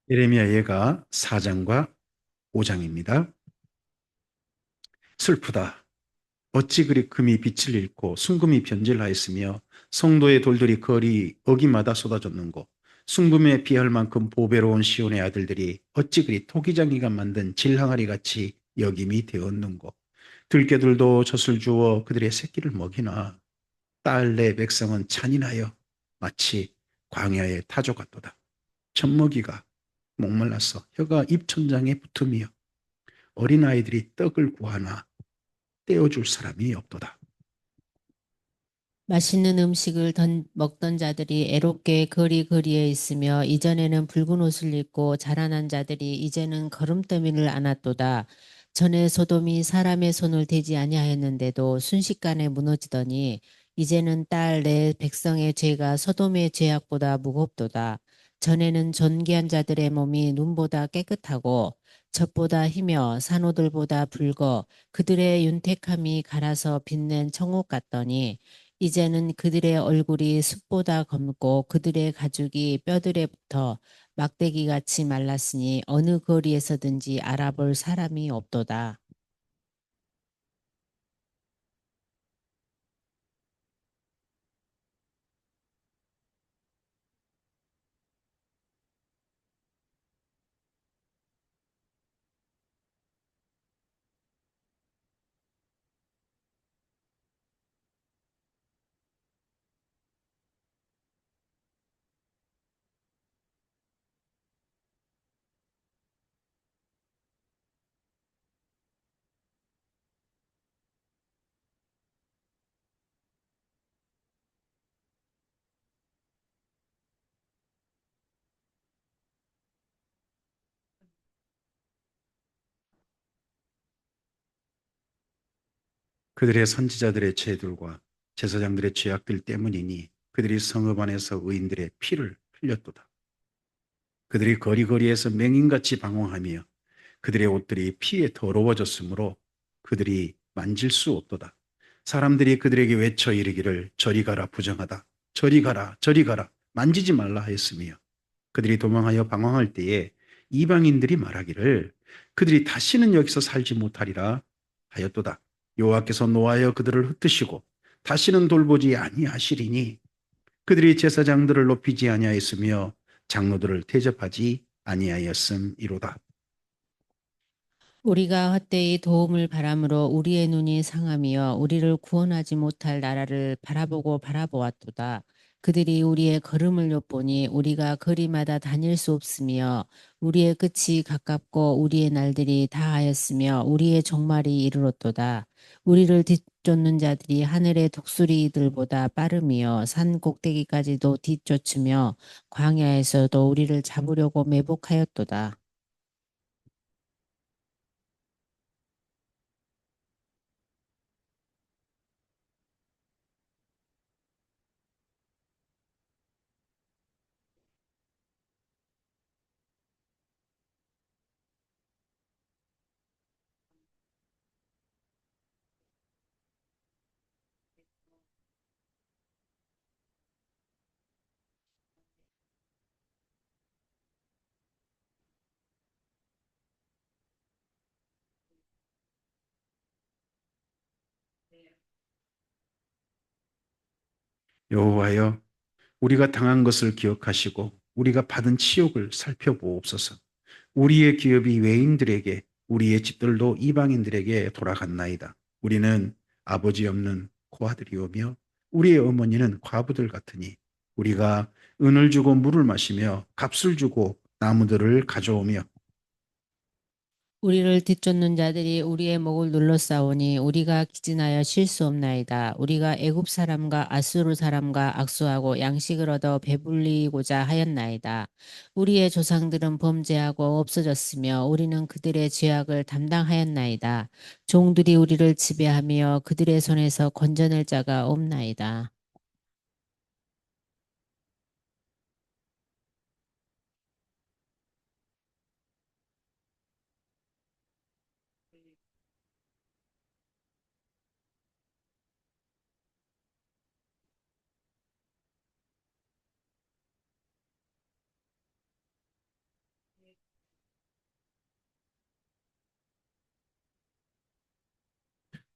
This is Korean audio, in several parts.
예레미야 예가 4장과 5장입니다. 슬프다. 어찌 그리 금이 빛을 잃고 순금이 변질하였으며 성도의 돌들이 거리 어기마다 쏟아졌는고 순금에 비할 만큼 보배로운 시온의 아들들이 어찌 그리 토기장이가 만든 질항아리 같이 여김이 되었는고 들깨들도 젖을 주어 그들의 새끼를 먹이나 딸 내 백성은 잔인하여 마치 광야의 타조 같도다. 젖먹이가 목말라서 혀가 입천장에 붙으며 어린아이들이 떡을 구하나 떼어줄 사람이 없도다. 맛있는 음식을 먹던 자들이 애롭게 거리에 있으며 이전에는 붉은 옷을 입고 자라난 자들이 이제는 거름더미를 안았도다. 전에 소돔이 사람의 손을 대지 아니하였는데도 순식간에 무너지더니 이제는 딸 내 백성의 죄가 소돔의 죄악보다 무겁도다. 전에는 존귀한 자들의 몸이 눈보다 깨끗하고 젖보다 희며 산호들보다 붉어 그들의 윤택함이 갈아서 빛낸 청옥 같더니 이제는 그들의 얼굴이 숯보다 검고 그들의 가죽이 뼈들에 붙어 막대기같이 말랐으니 어느 거리에서든지 알아볼 사람이 없도다. 그들의 선지자들의 죄들과 제사장들의 죄악들 때문이니 그들이 성읍 안에서 의인들의 피를 흘렸도다. 그들이 거리거리에서 맹인같이 방황하며 그들의 옷들이 피에 더러워졌으므로 그들이 만질 수 없도다. 사람들이 그들에게 외쳐 이르기를 저리 가라 부정하다. 저리 가라 저리 가라 만지지 말라 하였으며 그들이 도망하여 방황할 때에 이방인들이 말하기를 그들이 다시는 여기서 살지 못하리라 하였도다. 여호와께서 노하여 그들을 흩으시고 다시는 돌보지 아니하시리니 그들이 제사장들을 높이지 아니하였으며 장로들을 대접하지 아니하였음이로다. 우리가 헛되이 도움을 바람으로 우리의 눈이 상하며 우리를 구원하지 못할 나라를 바라보았도다. 그들이 우리의 걸음을 엿보니 우리가 거리마다 다닐 수 없으며 우리의 끝이 가깝고 우리의 날들이 다하였으며 우리의 종말이 이르렀도다. 우리를 뒤쫓는 자들이 하늘의 독수리들보다 빠르며 산 꼭대기까지도 뒤쫓으며 광야에서도 우리를 잡으려고 매복하였도다. 여호와여, 우리가 당한 것을 기억하시고 우리가 받은 치욕을 살펴보옵소서. 우리의 기업이 외인들에게, 우리의 집들도 이방인들에게 돌아갔나이다. 우리는 아버지 없는 고아들이오며 우리의 어머니는 과부들 같으니 우리가 은을 주고 물을 마시며 값을 주고 나무들을 가져오며 우리를 뒤쫓는 자들이 우리의 목을 눌러싸오니 우리가 기진하여 쉴 수 없나이다. 우리가 애굽 사람과 아수르 사람과 악수하고 양식을 얻어 배불리고자 하였나이다. 우리의 조상들은 범죄하고 없어졌으며 우리는 그들의 죄악을 담당하였나이다. 종들이 우리를 지배하며 그들의 손에서 건져낼 자가 없나이다.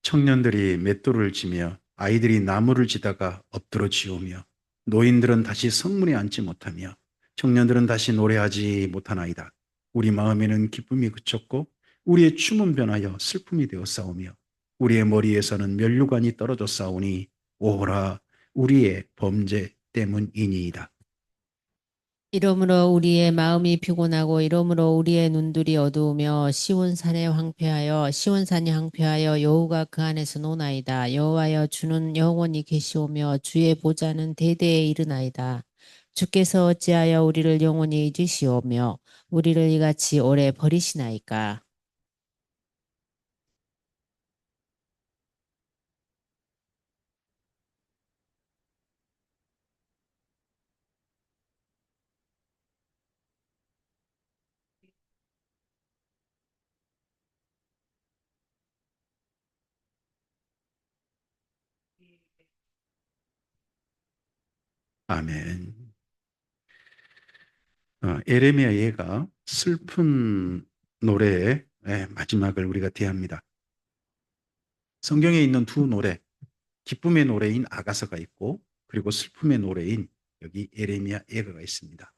청년들이 맷돌을 지며 아이들이 나무를 지다가 엎드러 지우며 노인들은 다시 성문에 앉지 못하며 청년들은 다시 노래하지 못하나이다. 우리 마음에는 기쁨이 그쳤고 우리의 춤은 변하여 슬픔이 되어 싸우며 우리의 머리에서는 면류관이 떨어져 싸우니 오호라 우리의 범죄 때문이니이다. 이러므로 우리의 마음이 피곤하고 이러므로 우리의 눈들이 어두우며 시온산이 황폐하여 여호가 그 안에서 노나이다. 여호와여 주는 영원히 계시오며 주의 보좌는 대대에 이르나이다. 주께서 어찌하여 우리를 영원히 잊으시오며 우리를 이같이 오래 버리시나이까. 아멘. 에레미야 예가 슬픈 노래의 마지막을 우리가 대합니다. 성경에 있는 두 노래, 기쁨의 노래인 아가서가 있고 그리고 슬픔의 노래인 여기 에레미야 예가가 있습니다.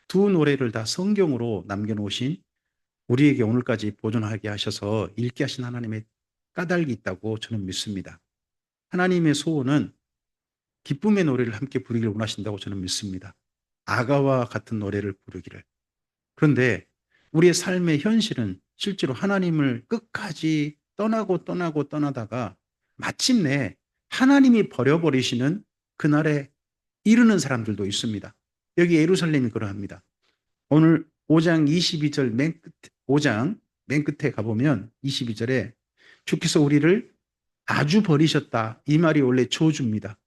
두 노래를 다 성경으로 남겨놓으신 우리에게 오늘까지 보존하게 하셔서 읽게 하신 하나님의 까닭이 있다고 저는 믿습니다. 하나님의 소원은 기쁨의 노래를 함께 부르기를 원하신다고 저는 믿습니다. 아가와 같은 노래를 부르기를. 그런데 우리의 삶의 현실은 실제로 하나님을 끝까지 떠나다가 마침내 하나님이 버려버리시는 그날에 이르는 사람들도 있습니다. 여기 예루살렘이 그러합니다. 오늘 5장 22절 맨 끝에, 5장 맨 끝에 가보면 22절에 주께서 우리를 아주 버리셨다. 이 말이 원래 저주입니다.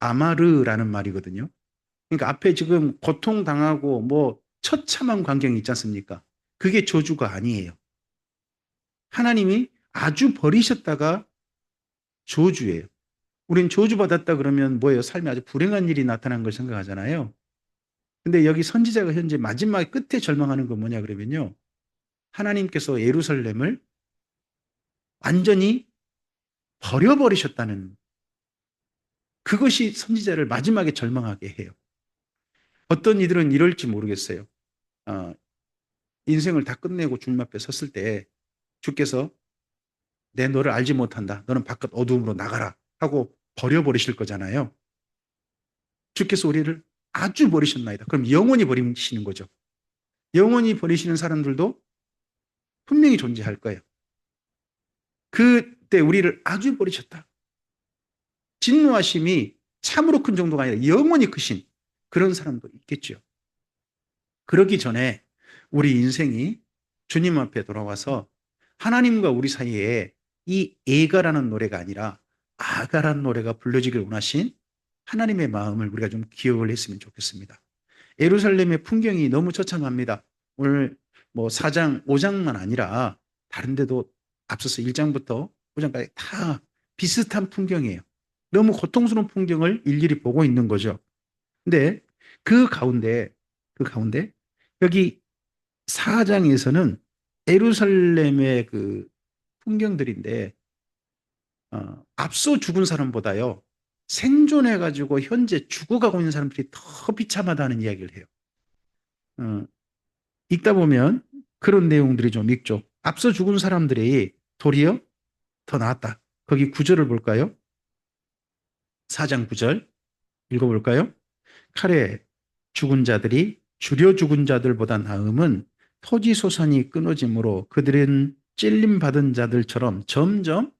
아마르라는 말이거든요. 그러니까 앞에 지금 고통당하고 뭐 처참한 광경이 있지 않습니까? 그게 저주가 아니에요. 하나님이 아주 버리셨다가 저주예요. 우린 저주받았다 그러면 뭐예요? 삶에 아주 불행한 일이 나타난 걸 생각하잖아요. 근데 여기 선지자가 현재 마지막 끝에 절망하는 건 뭐냐 그러면요. 하나님께서 예루살렘을 완전히 버려버리셨다는 그것이 선지자를 마지막에 절망하게 해요. 어떤 이들은 이럴지 모르겠어요. 어, 인생을 다 끝내고 주님 앞에 섰을 때 주께서 내 너를 알지 못한다. 너는 바깥 어두움으로 나가라 하고 버려버리실 거잖아요. 주께서 우리를 아주 버리셨나이다. 그럼 영원히 버리시는 거죠. 영원히 버리시는 사람들도 분명히 존재할 거예요. 그때 우리를 아주 버리셨다. 진노하심이 참으로 큰 정도가 아니라 영원히 크신 그런 사람도 있겠죠. 그러기 전에 우리 인생이 주님 앞에 돌아와서 하나님과 우리 사이에 이 애가라는 노래가 아니라 아가라는 노래가 불려지길 원하신 하나님의 마음을 우리가 좀 기억을 했으면 좋겠습니다. 예루살렘의 풍경이 너무 처참합니다. 오늘 뭐 4장, 5장만 아니라 다른 데도 앞서서 1장부터 5장까지 다 비슷한 풍경이에요. 너무 고통스러운 풍경을 일일이 보고 있는 거죠. 근데 그 가운데 여기 4장에서는 예루살렘의 그 풍경들인데 앞서 죽은 사람보다요. 생존해가지고 현재 죽어가고 있는 사람들이 더 비참하다는 이야기를 해요. 어, 읽다 보면 그런 내용들이 좀 있죠. 앞서 죽은 사람들이 도리어 더 나았다. 거기 구절을 볼까요? 4장 9절 읽어볼까요? 칼에 죽은 자들이 줄여 죽은 자들보다 나음은 토지 소산이 끊어짐으로 그들은 찔림 받은 자들처럼 점점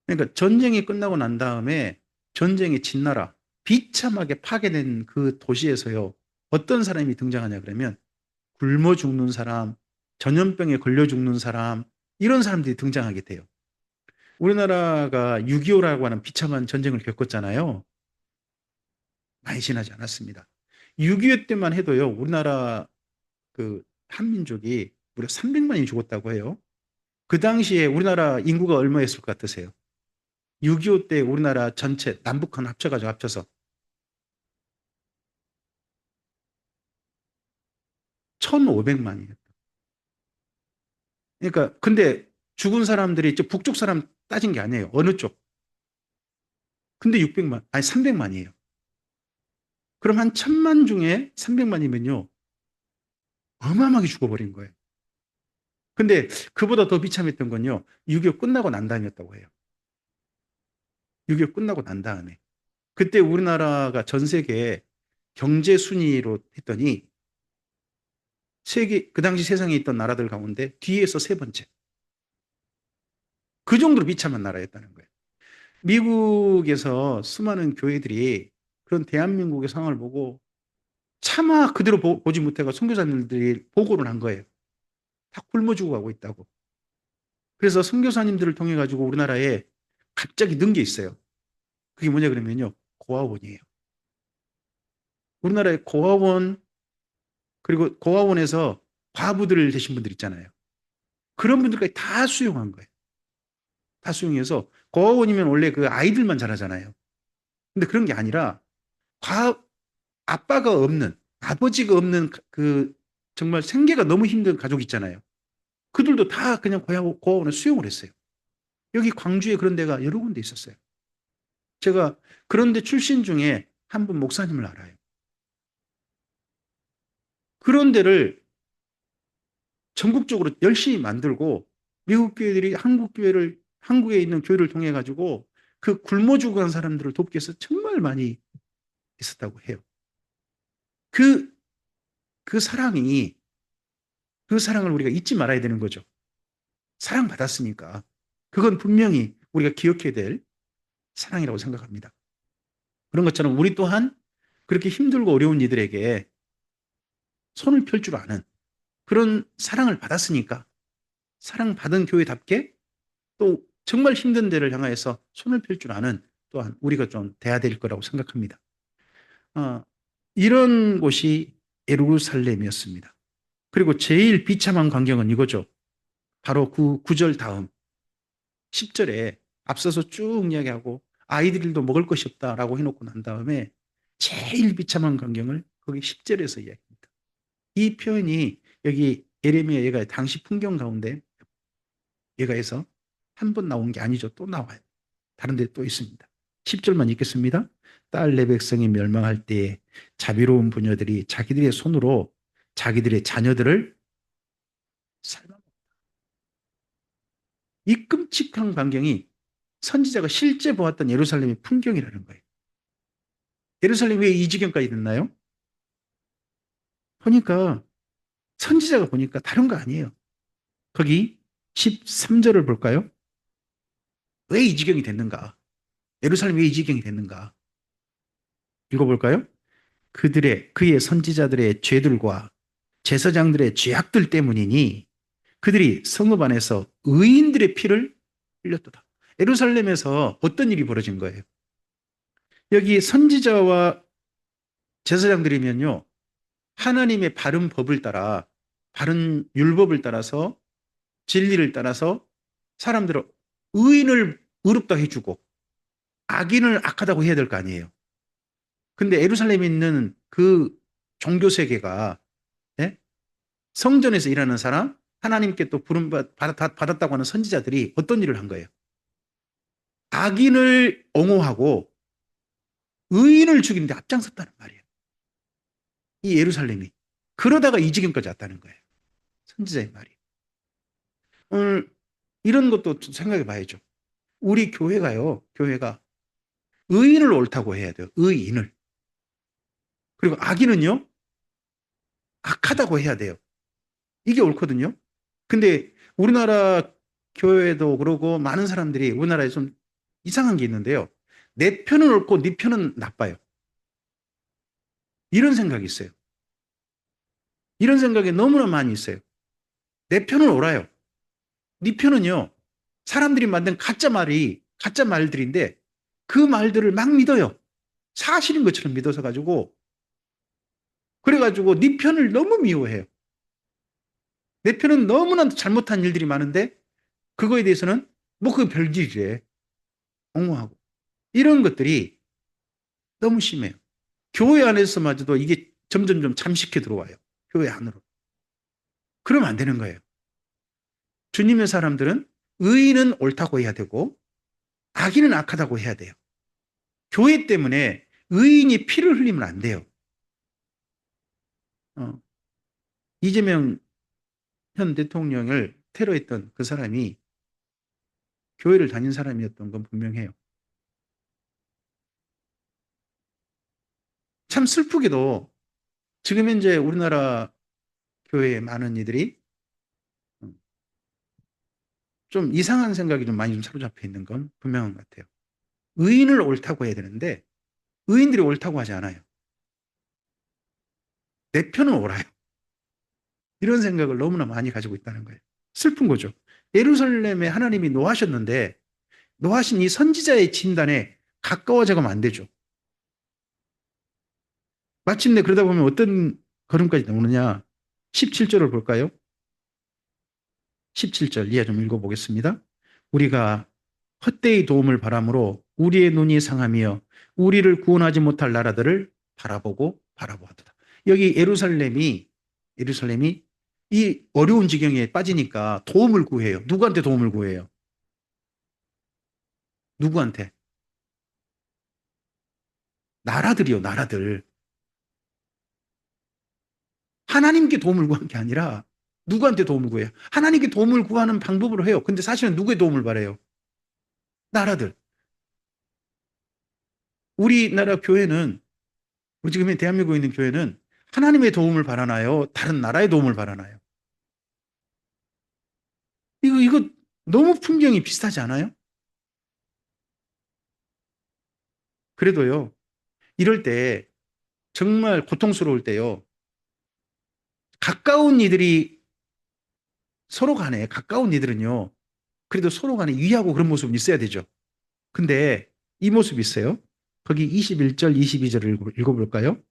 그러니까 전쟁이 끝나고 난 다음에 전쟁이 진나라 비참하게 파괴된 그 도시에서요 어떤 사람이 등장하냐 그러면 굶어 죽는 사람, 전염병에 걸려 죽는 사람 이런 사람들이 등장하게 돼요. 우리나라가 6.25라고 하는 비참한 전쟁을 겪었잖아요. 많이 지나지 않았습니다. 6.25 때만 해도요 우리나라 그 한민족이 무려 300만이 죽었다고 해요. 그 당시에 우리나라 인구가 얼마였을 것 같으세요? 6.25 때 우리나라 전체 남북한 합쳐서 1,500만이에요. 그러니까 근데 죽은 사람들이 북쪽 사람 따진 게 아니에요. 어느 쪽. 근데 600만, 아니 300만이에요. 그럼 한 1000만 중에 300만이면요. 어마어마하게 죽어버린 거예요. 근데 그보다 더 비참했던 건요. 6.25 끝나고 난 다음이었다고 해요. 6.25 끝나고 난 다음에. 그때 우리나라가 전 세계 경제 순위로 했더니 그 당시 세상에 있던 나라들 가운데 뒤에서 세 번째. 그 정도로 비참한 나라였다는 거예요. 미국에서 수많은 교회들이 그런 대한민국의 상황을 보고 차마 그대로 보지 못해가 선교사님들이 보고를 한 거예요. 다 굶어 죽어가고 있다고. 그래서 선교사님들을 통해 가지고 우리나라에 갑자기 는 게 있어요. 그게 뭐냐 그러면요. 고아원이에요. 우리나라의 고아원, 그리고 고아원에서 과부들 되신 분들 있잖아요. 그런 분들까지 다 수용한 거예요. 다 수용해서 고아원이면 원래 그 아이들만 자라잖아요. 근데 그런 게 아니라 아빠가 없는, 아버지가 없는 그 정말 생계가 너무 힘든 가족 있잖아요. 그들도 다 그냥 고아원에 수용을 했어요. 여기 광주에 그런 데가 여러 군데 있었어요. 제가 그런데 출신 중에 한 분 목사님을 알아요. 그런 데를 전국적으로 열심히 만들고 미국 교회들이 한국에 있는 교회를 통해 가지고 그 굶어 죽어간 사람들을 돕기 위해서 정말 많이 있었다고 해요. 그, 그 사랑이, 그 사랑을 우리가 잊지 말아야 되는 거죠. 사랑받았으니까. 그건 분명히 우리가 기억해야 될 사랑이라고 생각합니다. 그런 것처럼 우리 또한 그렇게 힘들고 어려운 이들에게 손을 펼 줄 아는 그런 사랑을 받았으니까 사랑받은 교회답게 또 정말 힘든 데를 향하여서 손을 펼 줄 아는 또한 우리가 좀 돼야 될 거라고 생각합니다. 어, 이런 곳이 예루살렘이었습니다. 그리고 제일 비참한 광경은 이거죠. 바로 그 9절 다음 10절에 앞서서 쭉 이야기하고 아이들도 먹을 것이 없다라고 해놓고 난 다음에 제일 비참한 광경을 거기 10절에서 이야기합니다. 이 표현이 여기 예레미야 예가 당시 풍경 가운데 예가에서 한 번 나온 게 아니죠. 또 나와요. 다른 데 또 있습니다. 10절만 읽겠습니다. 딸 내 백성이 멸망할 때에 자비로운 부녀들이 자기들의 손으로 자기들의 자녀들을 삶아. 이 끔찍한 광경이 선지자가 실제 보았던 예루살렘의 풍경이라는 거예요. 예루살렘이 왜 이 지경까지 됐나요? 보니까 선지자가 보니까 다른 거 아니에요. 거기 13절을 볼까요? 왜 이 지경이 됐는가? 예루살렘이 왜 이 지경이 됐는가? 읽어볼까요? 그의 선지자들의 죄들과 제사장들의 죄악들 때문이니 그들이 성읍 안에서 의인들의 피를 흘렸도다. 예루살렘에서 어떤 일이 벌어진 거예요? 여기 선지자와 제사장들이면요, 하나님의 바른 법을 따라, 바른 율법을 따라서, 진리를 따라서 사람들을 의인을 의롭다 해주고 악인을 악하다고 해야 될 거 아니에요. 근데 예루살렘에 있는 그 종교 세계가, 예? 성전에서 일하는 사람, 하나님께 또 부름 받았다고 하는 선지자들이 어떤 일을 한 거예요? 악인을 옹호하고 의인을 죽이는데 앞장섰다는 말이에요. 이 예루살렘이. 그러다가 이 지경까지 왔다는 거예요. 선지자의 말이. 오늘 이런 것도 생각해 봐야죠. 우리 교회가 의인을 옳다고 해야 돼요. 의인을. 그리고 악인은요, 악하다고 해야 돼요. 이게 옳거든요. 근데 우리나라 교회도 그러고 많은 사람들이 우리나라에 좀 이상한 게 있는데요. 내 편은 옳고 네 편은 나빠요. 이런 생각이 있어요. 이런 생각이 너무나 많이 있어요. 내 편은 옳아요. 네 편은요. 사람들이 만든 가짜 말들인데 그 말들을 막 믿어요. 사실인 것처럼 믿어서 가지고 그래가지고 네 편을 너무 미워해요. 내 편은 너무나 잘못한 일들이 많은데 그거에 대해서는 뭐 그게 별일이래. 옹호하고. 이런 것들이 너무 심해요. 교회 안에서마저도 이게 점점점 잠식해 들어와요. 교회 안으로. 그러면 안 되는 거예요. 주님의 사람들은 의인은 옳다고 해야 되고 악인은 악하다고 해야 돼요. 교회 때문에 의인이 피를 흘리면 안 돼요. 이재명 현 대통령을 테러했던 그 사람이 교회를 다닌 사람이었던 건 분명해요. 참 슬프게도 지금 현재 우리나라 교회에 많은 이들이 좀 이상한 생각이 좀 많이 좀 사로잡혀 있는 건 분명한 것 같아요. 의인을 옳다고 해야 되는데 의인들이 옳다고 하지 않아요. 내 편은 옳아요. 이런 생각을 너무나 많이 가지고 있다는 거예요. 슬픈 거죠. 예루살렘에 하나님이 노하셨는데 노하신 이 선지자의 진단에 가까워져 가면 안 되죠. 마침내 그러다 보면 어떤 걸음까지 나오느냐. 17절을 볼까요? 17절 이해 좀 읽어보겠습니다. 우리가 헛되이 도움을 바람으로 우리의 눈이 상하며 우리를 구원하지 못할 나라들을 바라보고 바라보았다. 여기 예루살렘이 이 어려운 지경에 빠지니까 도움을 구해요. 누구한테 도움을 구해요? 누구한테? 나라들이요, 나라들. 하나님께 도움을 구한 게 아니라 누구한테 도움을 구해요? 하나님께 도움을 구하는 방법으로 해요. 근데 사실은 누구의 도움을 바래요? 나라들. 우리나라 교회는, 우리 지금 대한민국에 있는 교회는 하나님의 도움을 바라나요? 다른 나라의 도움을 바라나요? 이거 너무 풍경이 비슷하지 않아요? 그래도요, 이럴 때 정말 고통스러울 때요, 가까운 이들이 서로 간에, 가까운 이들은요, 그래도 서로 간에 위하고 그런 모습은 있어야 되죠. 근데 이 모습이 있어요. 거기 21절, 22절을 읽어볼까요?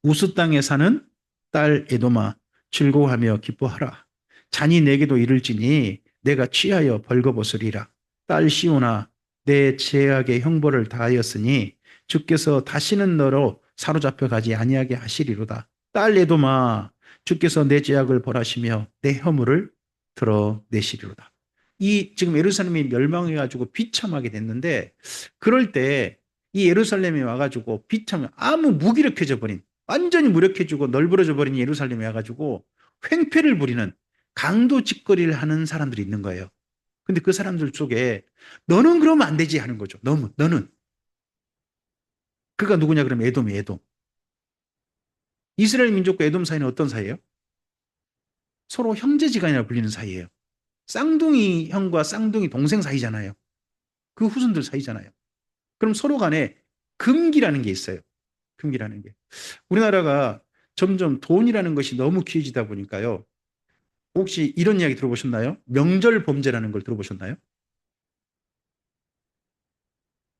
우스 땅에 사는 딸 에도마 즐거워하며 기뻐하라. 잔이 내게도 이를지니 내가 취하여 벌거벗으리라. 딸 시온아 내 죄악의 형벌을 다하였으니 주께서 다시는 너로 사로잡혀 가지 아니하게 하시리로다. 딸 에도마 주께서 내 죄악을 벌하시며 내 허물을 드러내시리로다. 이 지금 예루살렘이 멸망해 가지고 비참하게 됐는데 그럴 때 이 예루살렘에 와가지고 비참 아무 무기력해져 버린 완전히 무력해지고 널브러져 버린 예루살렘에 와가지고 횡패를 부리는 강도짓거리를 하는 사람들이 있는 거예요. 근데 그 사람들 속에 너는 그러면 안 되지 하는 거죠. 너는. 그가 누구냐 그러면 에돔이 에돔. 이스라엘 민족과 에돔 사이는 어떤 사이예요? 서로 형제지간이라 불리는 사이예요. 쌍둥이 형과 쌍둥이 동생 사이잖아요. 그 후손들 사이잖아요. 그럼 서로 간에 금기라는 게 있어요. 금기라는 게. 우리나라가 점점 돈이라는 것이 너무 귀해지다 보니까요. 혹시 이런 이야기 들어보셨나요? 명절 범죄라는 걸 들어보셨나요?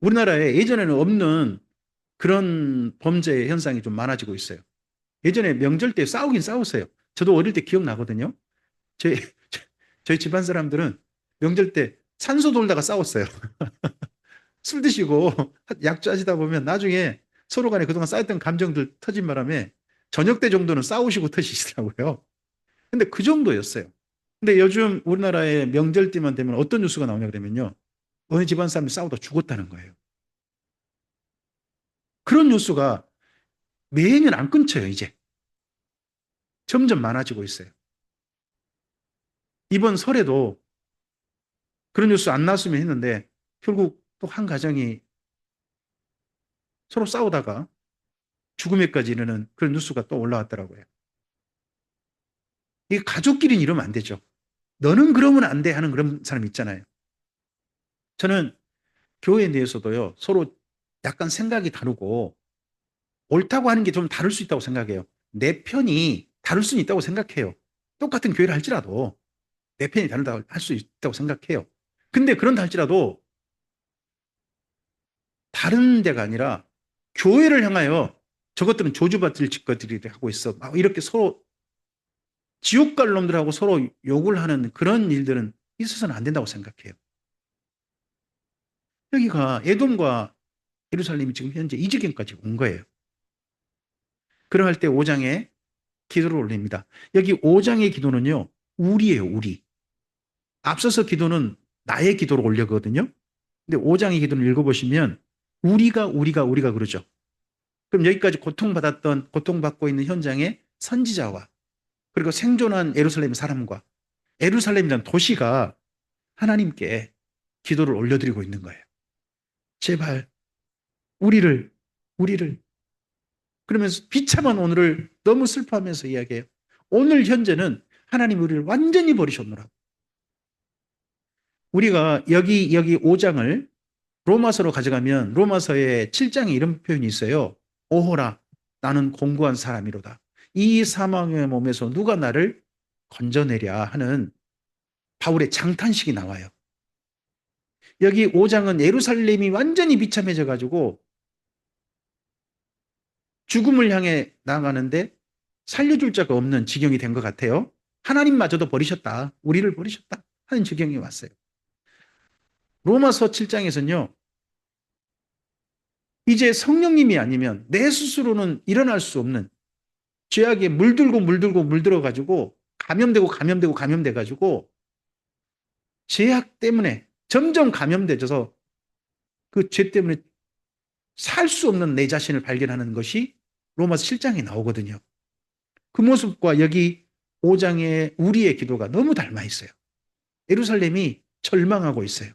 우리나라에 예전에는 없는 그런 범죄 현상이 좀 많아지고 있어요. 예전에 명절 때 싸우긴 싸웠어요. 저도 어릴 때 기억나거든요. 저희, 저희 집안 사람들은 명절 때 산소 돌다가 싸웠어요. 술 드시고 약주하시다 보면 나중에 서로 간에 그동안 쌓였던 감정들 터진 바람에 저녁 때 정도는 싸우시고 터지시더라고요. 근데 그 정도였어요. 근데 요즘 우리나라의 명절 때만 되면 어떤 뉴스가 나오냐 그러면요. 어느 집안 사람이 싸우다 죽었다는 거예요. 그런 뉴스가 매년 안 끊쳐요, 이제. 점점 많아지고 있어요. 이번 설에도 그런 뉴스 안 나왔으면 했는데 결국 또 한 가정이 서로 싸우다가 죽음에까지 이르는 그런 뉴스가 또 올라왔더라고요. 이게 가족끼리는 이러면 안 되죠. 너는 그러면 안 돼 하는 그런 사람 있잖아요. 저는 교회에 대해서도요, 서로 약간 생각이 다르고 옳다고 하는 게 좀 다를 수 있다고 생각해요. 내 편이 다를 수는 있다고 생각해요. 똑같은 교회를 할지라도 내 편이 다르다고 할 수 있다고 생각해요. 근데 그런다 할지라도 다른 데가 아니라 교회를 향하여 저것들은 조주받을 짓거리를 하고 있어. 막 이렇게 서로 지옥 갈 놈들하고 서로 욕을 하는 그런 일들은 있어서는 안 된다고 생각해요. 여기가 에돔과 예루살렘이 지금 현재 이 지경까지 온 거예요. 그러할 때 5장에 기도를 올립니다. 여기 5장의 기도는요, 우리예요, 우리. 앞서서 기도는 나의 기도로 올려거든요. 근데 5장의 기도를 읽어보시면 우리가 그러죠. 그럼 여기까지 고통받고 있는 현장의 선지자와 그리고 생존한 예루살렘 사람과 예루살렘이라는 도시가 하나님께 기도를 올려드리고 있는 거예요. 제발 우리를 우리를 그러면서 비참한 오늘을 너무 슬퍼하면서 이야기해요. 오늘 현재는 하나님 우리를 완전히 버리셨노라. 우리가 여기 5장을 로마서로 가져가면 로마서의 7장에 이런 표현이 있어요. 오호라 나는 공고한 사람이로다. 이 사망의 몸에서 누가 나를 건져내랴 하는 바울의 장탄식이 나와요. 여기 5장은 예루살렘이 완전히 비참해져 가지고 죽음을 향해 나아가는데 살려줄 자가 없는 지경이 된 것 같아요. 하나님마저도 버리셨다. 우리를 버리셨다 하는 지경이 왔어요. 로마서 7장에서는요. 이제 성령님이 아니면 내 스스로는 일어날 수 없는 죄악에 물들어 가지고 감염돼 가지고 죄악 때문에 점점 감염돼져서 그 죄 때문에 살 수 없는 내 자신을 발견하는 것이 로마서 7장에 나오거든요. 그 모습과 여기 5장의 우리의 기도가 너무 닮아 있어요. 예루살렘이 절망하고 있어요.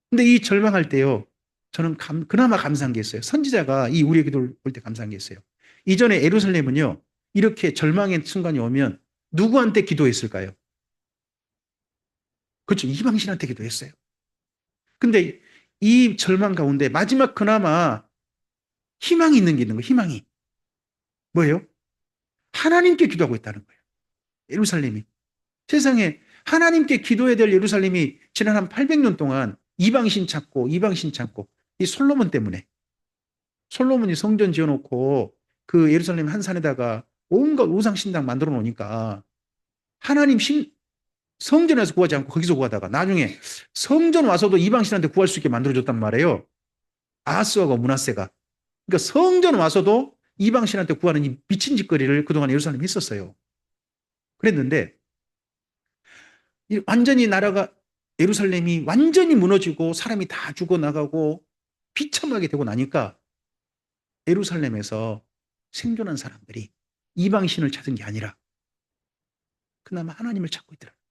근데 이 절망할 때요. 저는 그나마 감사한 게 있어요. 선지자가 이 우리의 기도를 볼 때 감사한 게 있어요. 이전에 예루살렘은요. 이렇게 절망의 순간이 오면 누구한테 기도했을까요? 그렇죠. 이방신한테 기도했어요. 근데 이 절망 가운데 마지막 그나마 희망이 있는 게 있는 거예요. 희망이. 뭐예요? 하나님께 기도하고 있다는 거예요. 예루살렘이. 세상에 하나님께 기도해야 될 예루살렘이 지난 한 800년 동안 이방신 찾고 이 솔로몬 때문에 솔로몬이 성전 지어놓고 그 예루살렘 한 산에다가 온갖 우상신당 만들어 놓으니까 하나님 성전에서 구하지 않고 거기서 구하다가 나중에 성전 와서도 이방신한테 구할 수 있게 만들어줬단 말이에요. 아하스와가 므낫세가. 그러니까 성전 와서도 이방신한테 구하는 이 미친 짓거리를 그동안 예루살렘이 했었어요. 그랬는데 완전히 나라가 예루살렘이 완전히 무너지고 사람이 다 죽어나가고 비참하게 되고 나니까 예루살렘에서 생존한 사람들이 이방신을 찾은 게 아니라 그나마 하나님을 찾고 있더라고요.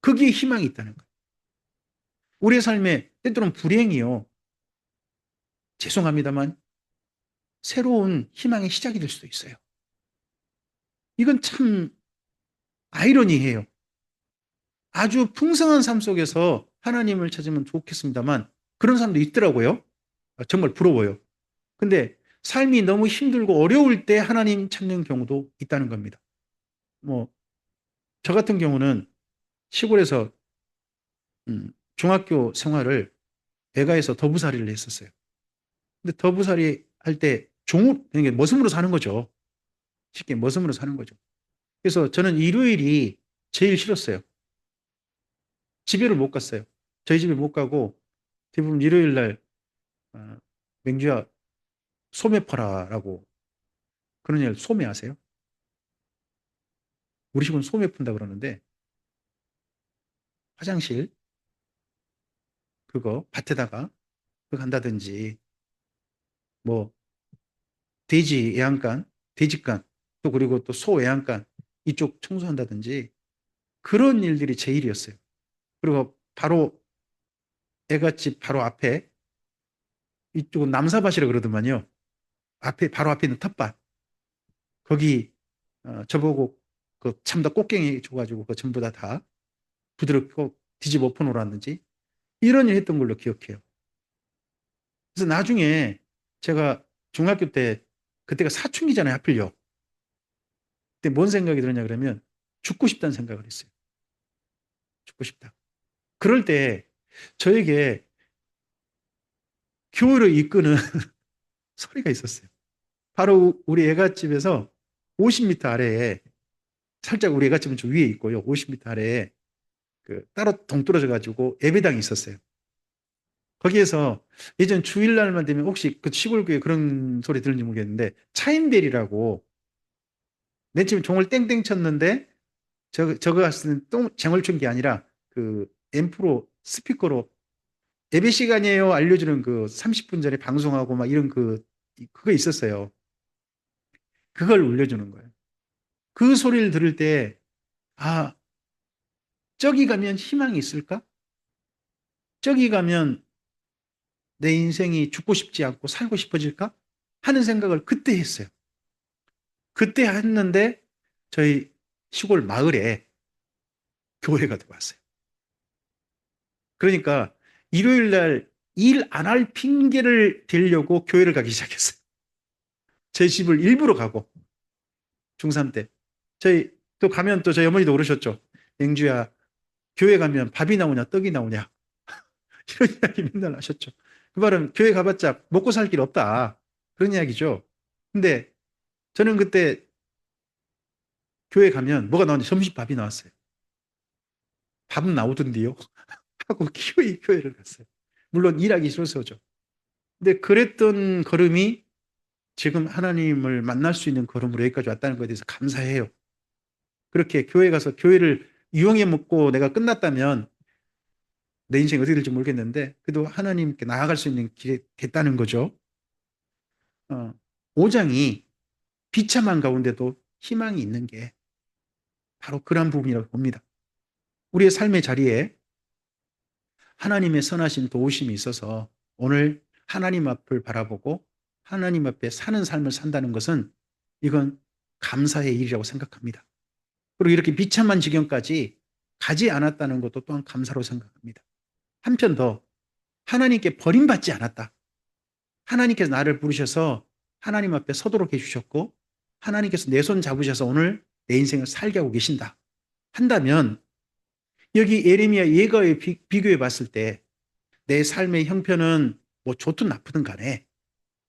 거기에 희망이 있다는 거예요. 우리의 삶에 때때로는 불행이요. 죄송합니다만 새로운 희망의 시작이 될 수도 있어요. 이건 참 아이러니해요. 아주 풍성한 삶 속에서 하나님을 찾으면 좋겠습니다만 그런 사람도 있더라고요. 정말 부러워요. 근데 삶이 너무 힘들고 어려울 때 하나님 찾는 경우도 있다는 겁니다. 뭐 저 같은 경우는 시골에서 중학교 생활을 외가에서 더부살이를 했었어요. 근데 더부살이 할 때 그러니까 머슴으로 사는 거죠. 쉽게 머슴으로 사는 거죠. 그래서 저는 일요일이 제일 싫었어요. 집에를 못 갔어요. 저희 집에 못 가고 대부분 일요일 날 맹주야 소매 퍼라라고 그런 일 소매 아세요? 우리 집은 소매 푼다 그러는데 화장실 그거 밭에다가 그거 한다든지 뭐 돼지 애양간, 돼지간 또 그리고 또 소 애양간 이쪽 청소한다든지 그런 일들이 제 일이었어요. 그리고 바로 애갓집 바로 앞에 이쪽은 남사밭이라 그러더만요. 바로 앞에 있는 텃밭 거기 저보고 그 참다 꽃갱이 줘가지고 그 전부 다 부드럽고 뒤집어 엎어놓으라든지 이런 일 했던 걸로 기억해요. 그래서 나중에 제가 중학교 때 그때가 사춘기잖아요, 하필요. 그때 뭔 생각이 들었냐 그러면 죽고 싶다는 생각을 했어요. 죽고 싶다. 그럴 때 저에게 교회를 이끄는 소리가 있었어요. 바로 우리 애갓집에서 50m 아래에 살짝 우리 애갓집은 좀 위에 있고요. 50m 아래에 그 따로 동떨어져 가지고 예배당이 있었어요. 거기에서 예전 주일날만 되면 혹시 그 시골교회 그런 소리 들는지 모르겠는데 차인벨이라고 맨 처음에 종을 땡땡 쳤는데 저거 했을 때는 똥 쟁을 춘 게 아니라 그 앰프로 스피커로 예배 시간이에요 알려주는 그 30분 전에 방송하고 막 이런 그거 있었어요. 그걸 울려주는 거예요. 그 소리를 들을 때, 아, 저기 가면 희망이 있을까? 저기 가면 내 인생이 죽고 싶지 않고 살고 싶어질까? 하는 생각을 그때 했어요. 그때 했는데 저희 시골 마을에 교회가 들어왔어요. 그러니까 일요일 날 일 안 할 핑계를 대려고 교회를 가기 시작했어요. 제 집을 일부러 가고 중3 때. 저희 또 가면 또 저희 어머니도 그러셨죠. 영주야, 교회 가면 밥이 나오냐 떡이 나오냐 이런 이야기 맨날 하셨죠. 그 말은 교회 가봤자 먹고 살 길 없다. 그런 이야기죠. 근데 저는 그때 교회 가면 뭐가 나오냐 점심밥이 나왔어요. 밥은 나오던데요. 하고 교회를 갔어요. 물론 일하기 싫어서죠. 근데 그랬던 걸음이 지금 하나님을 만날 수 있는 걸음으로 여기까지 왔다는 것에 대해서 감사해요. 그렇게 교회 가서 교회를 이용해 먹고 내가 끝났다면 내 인생이 어떻게 될지 모르겠는데 그래도 하나님께 나아갈 수 있는 길이 됐다는 거죠. 5장이 비참한 가운데도 희망이 있는 게 바로 그런 부분이라고 봅니다. 우리의 삶의 자리에 하나님의 선하신 도우심이 있어서 오늘 하나님 앞을 바라보고 하나님 앞에 사는 삶을 산다는 것은 이건 감사의 일이라고 생각합니다. 그리고 이렇게 비참한 지경까지 가지 않았다는 것도 또한 감사로 생각합니다. 한편 더 하나님께 버림받지 않았다. 하나님께서 나를 부르셔서 하나님 앞에 서도록 해주셨고 하나님께서 내 손 잡으셔서 오늘 내 인생을 살게 하고 계신다. 한다면 여기 예레미야 예가에 비교해 봤을 때 내 삶의 형편은 뭐 좋든 나쁘든 간에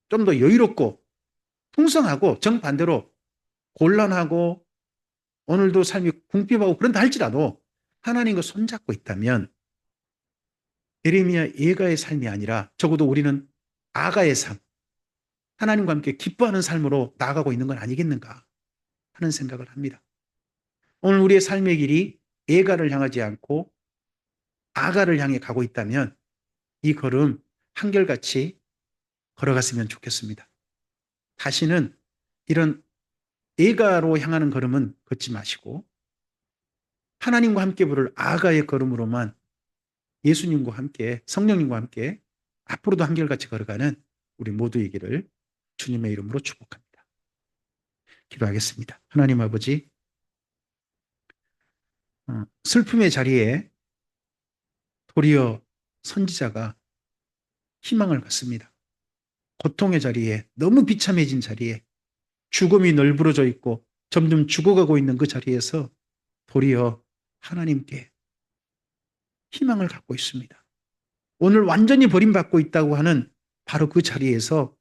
좀 더 여유롭고 풍성하고 정반대로 곤란하고 오늘도 삶이 궁핍하고 그런다 할지라도 하나님과 손잡고 있다면 예레미야 예가의 삶이 아니라 적어도 우리는 아가의 삶, 하나님과 함께 기뻐하는 삶으로 나아가고 있는 건 아니겠는가 하는 생각을 합니다. 오늘 우리의 삶의 길이 예가를 향하지 않고 아가를 향해 가고 있다면 이 걸음 한결같이 걸어갔으면 좋겠습니다. 다시는 이런 예가로 향하는 걸음은 걷지 마시고 하나님과 함께 부를 아가의 걸음으로만 예수님과 함께 성령님과 함께 앞으로도 한결같이 걸어가는 우리 모두이기를 주님의 이름으로 축복합니다. 기도하겠습니다. 하나님 아버지, 슬픔의 자리에 도리어 선지자가 희망을 갖습니다. 고통의 자리에 너무 비참해진 자리에 죽음이 널브러져 있고 점점 죽어가고 있는 그 자리에서 도리어 하나님께 희망을 갖고 있습니다. 오늘 완전히 버림받고 있다고 하는 바로 그 자리에서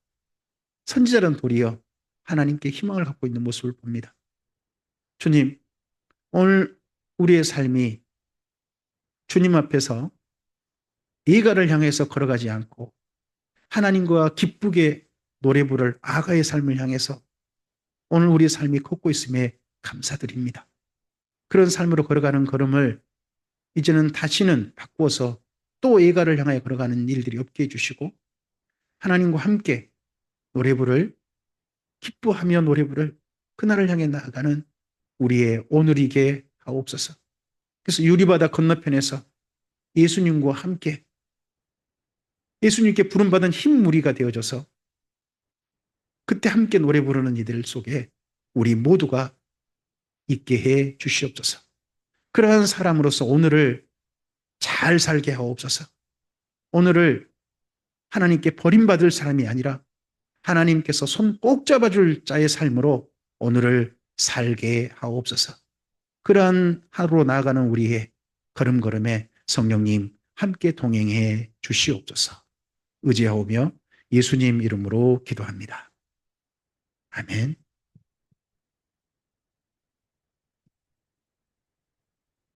선지자는 도리어 하나님께 희망을 갖고 있는 모습을 봅니다. 주님, 오늘 우리의 삶이 주님 앞에서 예가를 향해서 걸어가지 않고 하나님과 기쁘게 노래 부를 아가의 삶을 향해서 오늘 우리의 삶이 걷고 있음에 감사드립니다. 그런 삶으로 걸어가는 걸음을 이제는 다시는 바꾸어서 또 예가를 향하여 걸어가는 일들이 없게 해주시고 하나님과 함께 노래 부를 기뻐하며 노래 부를 그날을 향해 나아가는 우리의 오늘이게 하옵소서. 그래서 유리바다 건너편에서 예수님과 함께 예수님께 부름받은 흰 무리가 되어져서 그때 함께 노래 부르는 이들 속에 우리 모두가 있게 해 주시옵소서. 그러한 사람으로서 오늘을 잘 살게 하옵소서. 오늘을 하나님께 버림받을 사람이 아니라 하나님께서 손 꼭 잡아줄 자의 삶으로 오늘을 살게 하옵소서. 그러한 하루로 나아가는 우리의 걸음걸음에 성령님 함께 동행해 주시옵소서. 의지하오며 예수님 이름으로 기도합니다. 아멘.